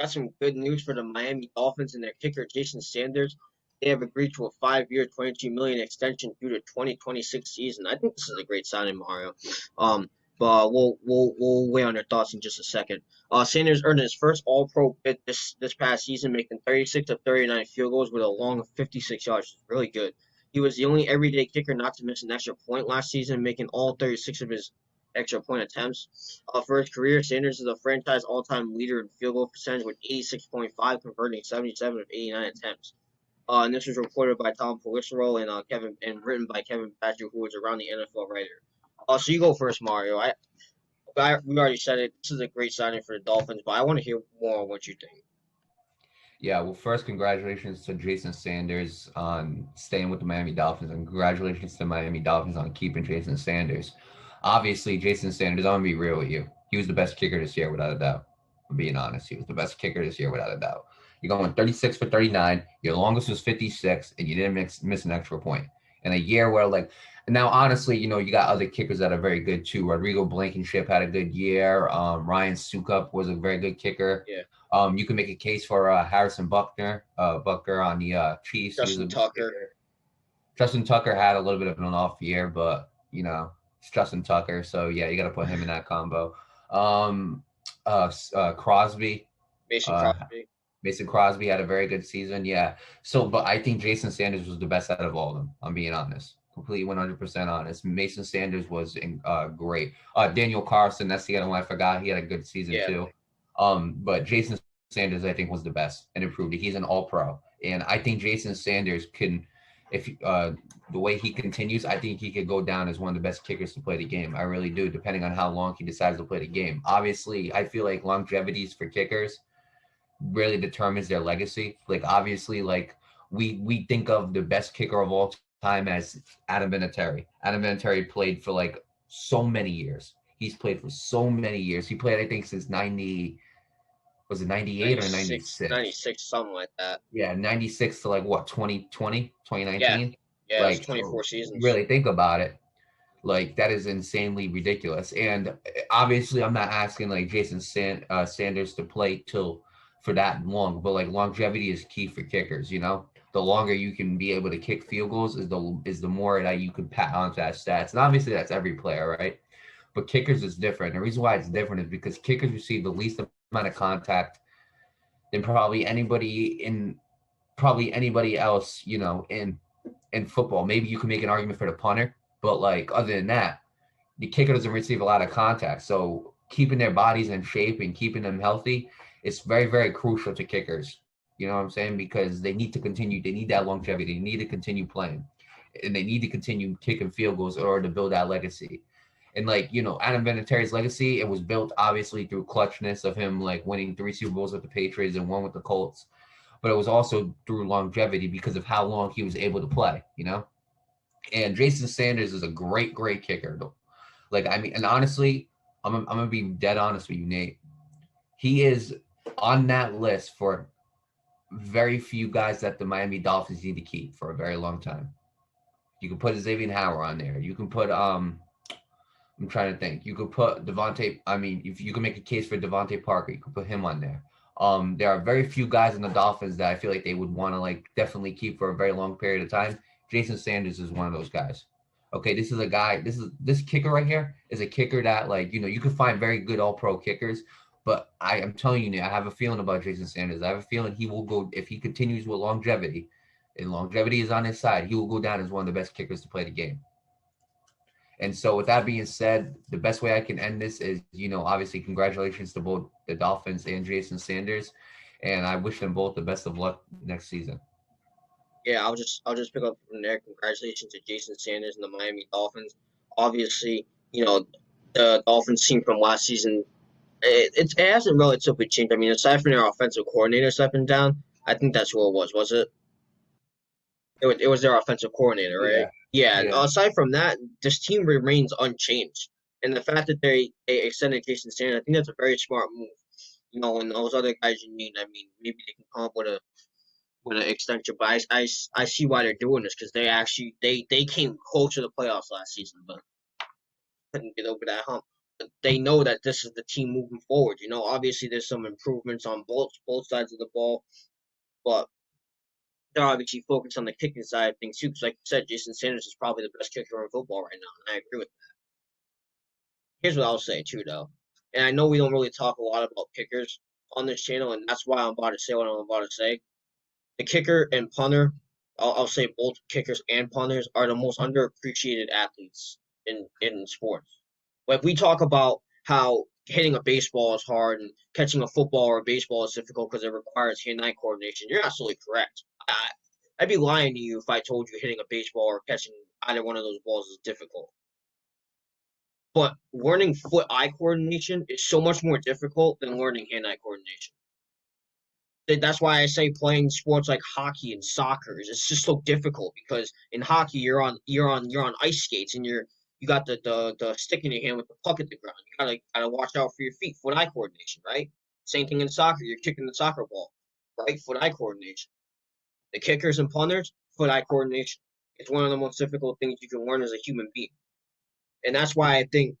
got some good news for the Miami Dolphins and their kicker Jason Sanders. They have agreed to a 5-year, $22 million extension through the 2026 season. I think this is a great signing, Mario. Um, but we'll weigh on your thoughts in just a second. Sanders earned his first All-Pro bid this past season, making 36 of 39 field goals with a long of 56 yards. Really good. He was the only everyday kicker not to miss an extra point last season, making all 36 of his extra point attempts. For his career, Sanders is a franchise all-time leader in field goal percentage with 86.5, converting 77 of 89 attempts. And this was reported by Tom Pelissero and written by Kevin Patrick, who was around the NFL writer. So you go first, Mario. We already said it. This is a great signing for the Dolphins, but I want to hear more on what you think. Yeah, well, first, congratulations to Jason Sanders on staying with the Miami Dolphins, and congratulations to the Miami Dolphins on keeping Jason Sanders. Obviously, Jason Sanders, I'm going to be real with you. He was the best kicker this year, without a doubt. I'm being honest. He was the best kicker this year, without a doubt. You're going 36 for 39. Your longest was 56, and you didn't miss an extra point. In a year where, like, now, honestly, you got other kickers that are very good, too. Rodrigo Blankenship had a good year. Ryan Sukup was a very good kicker. Yeah. You can make a case for Harrison Buckner on the Chiefs. He was Justin a Tucker. kicker. Justin Tucker had a little bit of an off year, but it's Justin Tucker, so yeah, you got to put him in that combo. Crosby, Mason uh, Crosby. Mason Crosby had a very good season, yeah. So, but I think Jason Sanders was the best out of all of them. I'm being honest, completely 100% honest. Mason Sanders was great. Daniel Carlson, that's the other one I forgot. He had a good season too. But Jason Sanders, I think, was the best and improved. He's an All-Pro, and I think Jason Sanders can, if the way he continues, I think he could go down as one of the best kickers to play the game. I really do, depending on how long he decides to play the game. Obviously, I feel like longevities for kickers really determines their legacy. Like, obviously, like we think of the best kicker of all time as Adam Vinatieri. Adam Vinatieri played for like so many years. He's played for so many years. He played, I think, since 90. Was it 98 or 96? 96, something like that. Yeah, 96 to like what, 2020, Yeah. 2019? Yeah, it was Like, 24 so seasons. really think about it. Like, that is insanely ridiculous. And obviously, I'm not asking like Jason Sanders to play till for that long, but like longevity is key for kickers. The longer you can be able to kick field goals is the more that you can pat onto that stats. And obviously, that's every player, right? But kickers is different. The reason why it's different is because kickers receive the least amount of contact than probably anybody else, in football. Maybe you can make an argument for the punter, but like other than that, the kicker doesn't receive a lot of contact. So keeping their bodies in shape and keeping them healthy is very, very crucial to kickers. You know what I'm saying? Because they need to continue, they need that longevity, they need to continue playing. And they need to continue kicking field goals in order to build that legacy. And like, Adam Vinatieri's legacy, it was built obviously through clutchness of him like winning 3 Super Bowls with the Patriots and 1 with the Colts. But it was also through longevity because of how long he was able to play. And Jason Sanders is a great, great kicker. Like, I mean, and honestly, I'm gonna be dead honest with you, Nate. He is on that list for very few guys that the Miami Dolphins need to keep for a very long time. You can put Xavier Howard on there. You can put I'm trying to think. You could put Devontae. I mean, if you can make a case for Devontae Parker, you could put him on there. There are very few guys in the Dolphins that I feel like they would want to like definitely keep for a very long period of time. Jason Sanders is one of those guys. Okay, this is a guy. This kicker right here is a kicker that like you can find very good All-Pro kickers, but I am telling you, I have a feeling about Jason Sanders. I have a feeling he will go if he continues with longevity, and longevity is on his side. He will go down as one of the best kickers to play the game. And so with that being said, the best way I can end this is, obviously congratulations to both the Dolphins and Jason Sanders. And I wish them both the best of luck next season. Yeah, I'll just pick up from there. Congratulations to Jason Sanders and the Miami Dolphins. Obviously, the Dolphins team from last season, it hasn't relatively changed. I mean, aside from their offensive coordinator stepping down, I think that's who it was. Was it? It was their offensive coordinator, right? Yeah. Yeah. And Yeah. aside from that, this team remains unchanged. And the fact that they extended Jason Sanders, I think that's a very smart move. And those other guys you need, I mean, maybe they can come up with an extension. But I see why they're doing this because they came close to the playoffs last season, but couldn't get over that hump. they know that this is the team moving forward. Obviously there's some improvements on both sides of the ball, but they're obviously focused on the kicking side of things too. Because like you said, Jason Sanders is probably the best kicker in football right now, and I agree with that. Here's what I'll say too, though, and I know we don't really talk a lot about kickers on this channel, and that's why I'm about to say what I'm about to say. The kicker and punter, I'll say both kickers and punters are the most underappreciated athletes in sports. Like we talk about how hitting a baseball is hard and catching a football or a baseball is difficult because it requires hand-eye coordination. You're absolutely correct. I'd be lying to you if I told you hitting a baseball or catching either one of those balls is difficult. But learning foot-eye coordination is so much more difficult than learning hand-eye coordination. That's why I say playing sports like hockey and soccer is it's just so difficult because in hockey you're on ice skates and you got the stick in your hand with the puck at the ground. You gotta watch out for your feet, foot eye coordination, right? Same thing in soccer. You're kicking the soccer ball, right? Foot eye coordination. The kickers and punters, foot eye coordination. It's one of the most difficult things you can learn as a human being, and that's why I think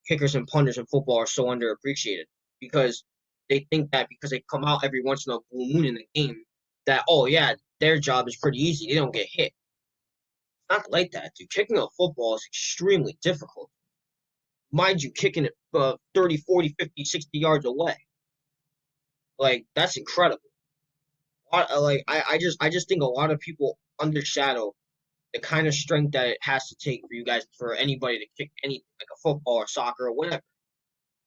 kickers and punters in football are so underappreciated because they think that because they come out every once in a blue moon in the game, that oh yeah, their job is pretty easy. They don't get hit. It's not like that, dude. Kicking a football is extremely difficult. Mind you, kicking it 30, 40, 50, 60 yards away. Like that's incredible. Like I just think a lot of people undershadow the kind of strength that it has to take for you guys for anybody to kick anything like a football or soccer or whatever.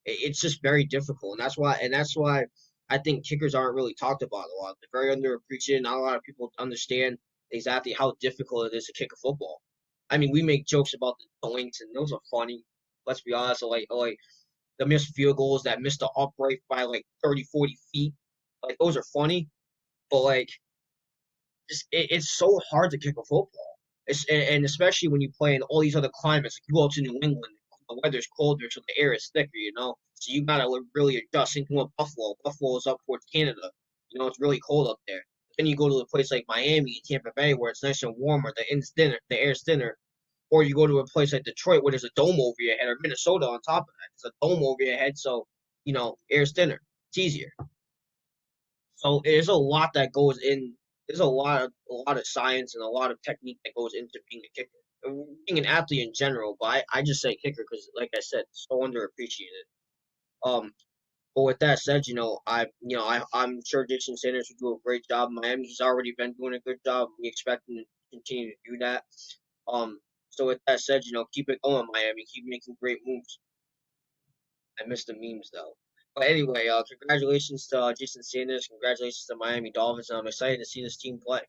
It's just very difficult, and that's why I think kickers aren't really talked about a lot. They're very underappreciated. Not a lot of people understand exactly how difficult it is to kick a football. I mean, we make jokes about the doinks, and those are funny. Let's be honest, like the missed field goals that missed the upright by like 30, 40 feet. Like those are funny, but like it's so hard to kick a football. And especially when you play in all these other climates. Like you go to New England, the weather's colder, so the air is thicker. So you gotta really adjust into a Buffalo. Buffalo is up towards Canada. It's really cold up there. Then you go to a place like Miami, Tampa Bay, where it's nice and warmer. The air's thinner. Or you go to a place like Detroit, where there's a dome over your head, or Minnesota on top of that. There's a dome over your head, so air's thinner. It's easier. So there's a lot that goes in. There's a lot of science and a lot of technique that goes into being a kicker, being an athlete in general. But I just say kicker because, like I said, it's so underappreciated. Um, but with that said, I'm sure Jason Sanders will do a great job in Miami. He's already been doing a good job. We expect him to continue to do that. Um, so with that said, keep it going, Miami. Keep making great moves. I missed the memes though. But anyway, congratulations to Jason Sanders. Congratulations to Miami Dolphins. And I'm excited to see this team play.